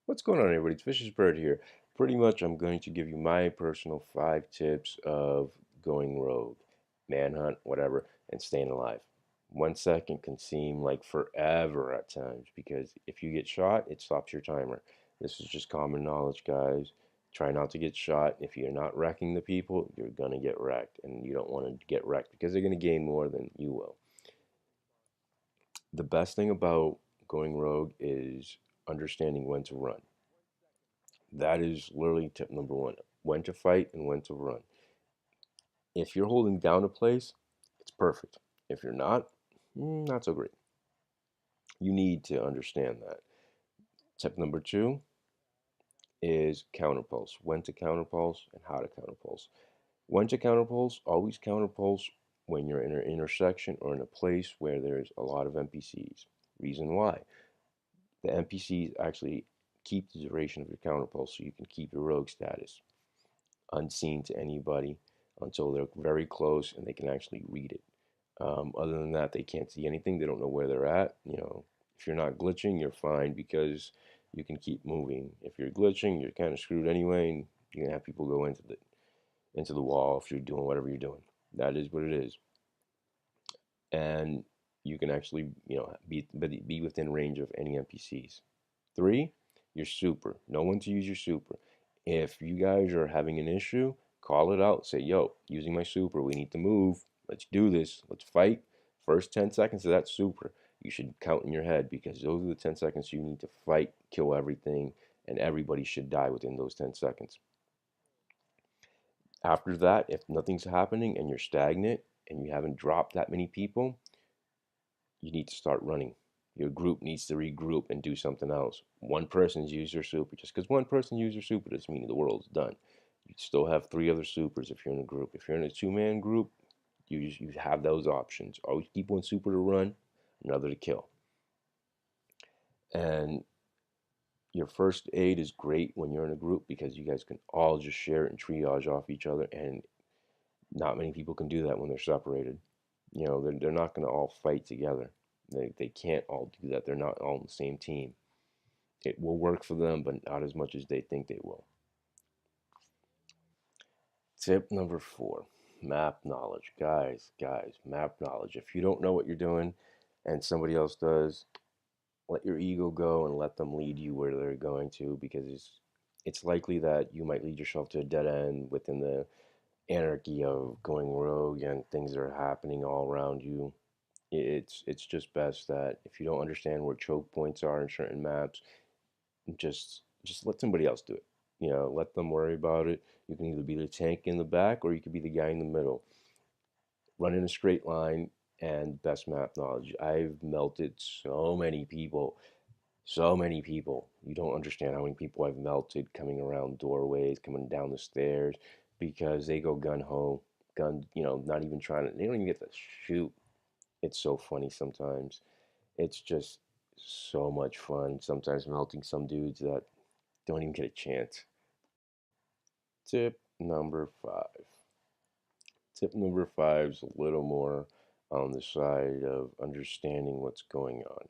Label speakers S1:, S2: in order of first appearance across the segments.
S1: What's going on, everybody? It's Vicious Bird here. Pretty much, I'm going to give you my personal 5 tips of going rogue, manhunt, whatever, and staying alive. 1 second can seem like forever at times because if you get shot, it stops your timer. This is just common knowledge, guys. Try not to get shot. If you're not wrecking the people, you're gonna get wrecked, and you don't want to get wrecked because they're gonna gain more than you will. The best thing about going rogue is understanding when to run. That is literally tip number one. When to fight and when to run. If you're holding down a place, it's perfect. If you're not, not so great. You need to understand that. Tip number two is counterpulse. When to counterpulse and how to counterpulse. When to counterpulse, always counterpulse when you're in an intersection or in a place where there's a lot of NPCs. Reason why. The NPCs actually keep the duration of your counterpulse so you can keep your rogue status unseen to anybody until they're very close and they can actually read it. Other than that, they can't see anything. They don't know where they're at. If you're not glitching, you're fine because you can keep moving. If you're glitching, you're kind of screwed anyway, and you're gonna have people go into the wall if you're doing whatever you're doing. That is what it is, and you can actually be within range of any NPCs. Three, your super. Know when to use your super. If you guys are having an issue, call it out. Say, yo, using my super, we need to move. Let's do this. Let's fight. First 10 seconds of that super, you should count in your head because those are the 10 seconds you need to fight, kill everything, and everybody should die within those 10 seconds. After that, if nothing's happening and you're stagnant and you haven't dropped that many people, you need to start running. Your group needs to regroup and do something else. One person's used their super. Just because one person used their super doesn't mean the world's done. You still have three other supers if you're in a group. If you're in a two-man group, you have those options. Always keep one super to run, another to kill. And your first aid is great when you're in a group because you guys can all just share it and triage off each other. And not many people can do that when they're separated. They're not going to all fight together. They can't all do that. They're not all on the same team. It will work for them, but not as much as they think they will. Tip number four, map knowledge. Guys, map knowledge. If you don't know what you're doing and somebody else does, let your ego go and let them lead you where they're going to because it's likely that you might lead yourself to a dead end within the anarchy of going rogue and things that are happening all around you. It's just best that if you don't understand where choke points are in certain maps, just let somebody else do it. Let them worry about it. You can either be the tank in the back or you could be the guy in the middle. Run in a straight line and best map knowledge. I've melted so many people. So many people. You don't understand how many people I've melted coming around doorways, coming down the stairs because they go gun ho, not even trying to, they don't even get to shoot. It's so funny sometimes. It's just so much fun. Sometimes melting some dudes that don't even get a chance. Tip number five. Tip number five is a little more on the side of understanding what's going on.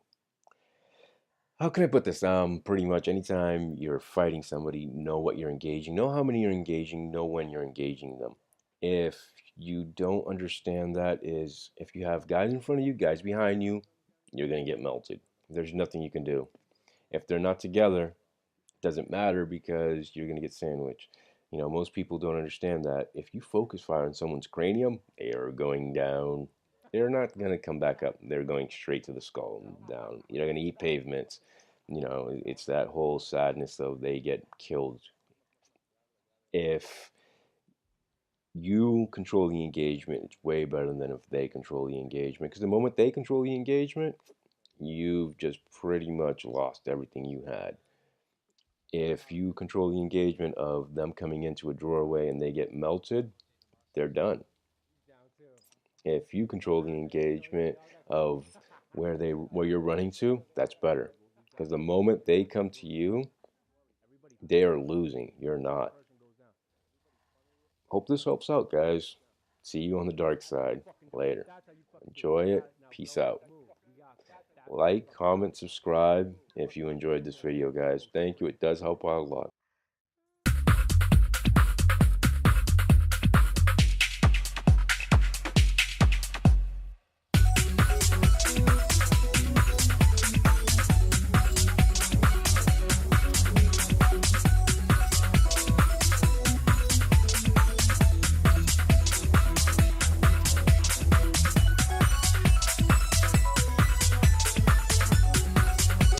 S1: How can I put this? Pretty much anytime you're fighting somebody, know what you're engaging, know how many you're engaging, know when you're engaging them. If you don't understand that, is if you have guys in front of you, guys behind you, you're gonna get melted. There's nothing you can do. If they're not together, it doesn't matter because you're gonna get sandwiched. Most people don't understand that if you focus fire on someone's cranium, they are going down. They're not gonna come back up. They're going straight to the skull and down. You're gonna eat pavements. It's that whole sadness of they get killed. If you control the engagement, it's way better than if they control the engagement. Because the moment they control the engagement, you've just pretty much lost everything you had. If you control the engagement of them coming into a doorway and they get melted, they're done. If you control the engagement of where you're running to, that's better. Because the moment they come to you, they are losing. You're not. Hope this helps out, guys. See you on the dark side later. Enjoy it. Peace out. Like, comment, subscribe if you enjoyed this video, guys. Thank you. It does help out a lot.